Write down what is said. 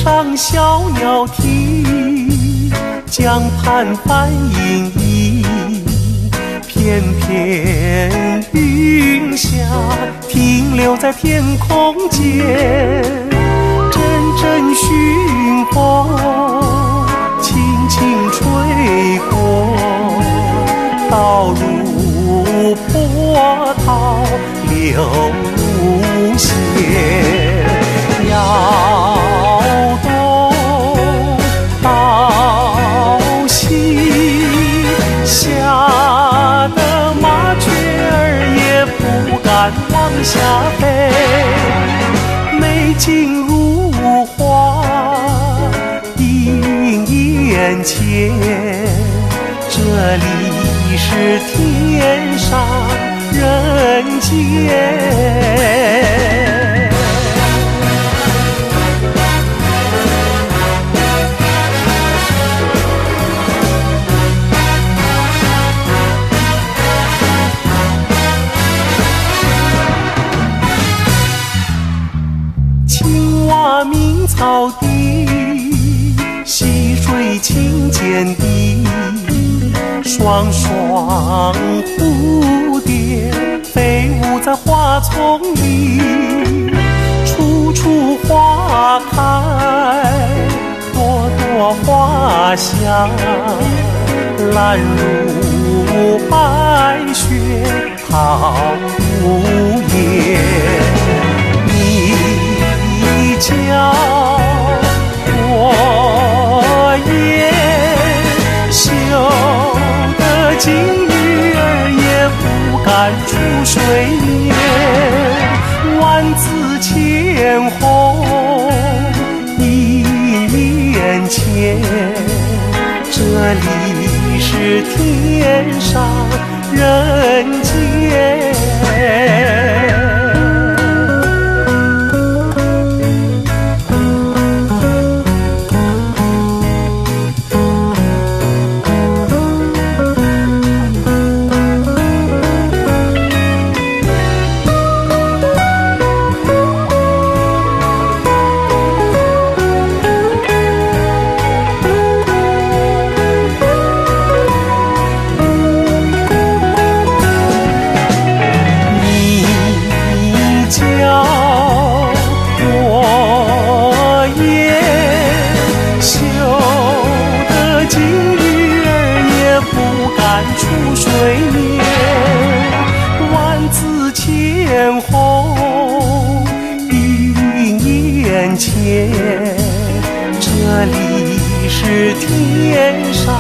上小鸟啼，江畔帆影移，片片云霞停留在天空间，阵阵熏风轻轻吹过，道如波涛流如血，摇东倒西，吓得麻雀儿也不敢往下飞。美景如画映眼前，这里是天上人间。青蛙鸣草地，溪水清涧地，双双蝴蝶飞舞在花丛里，处处花开，朵朵花香，蓝如白雪好无言。你教我言，羞得金鱼儿也不敢出水面，万紫千红映眼前，这里是天上人间。出水面，万紫千红映眼前，这里是天上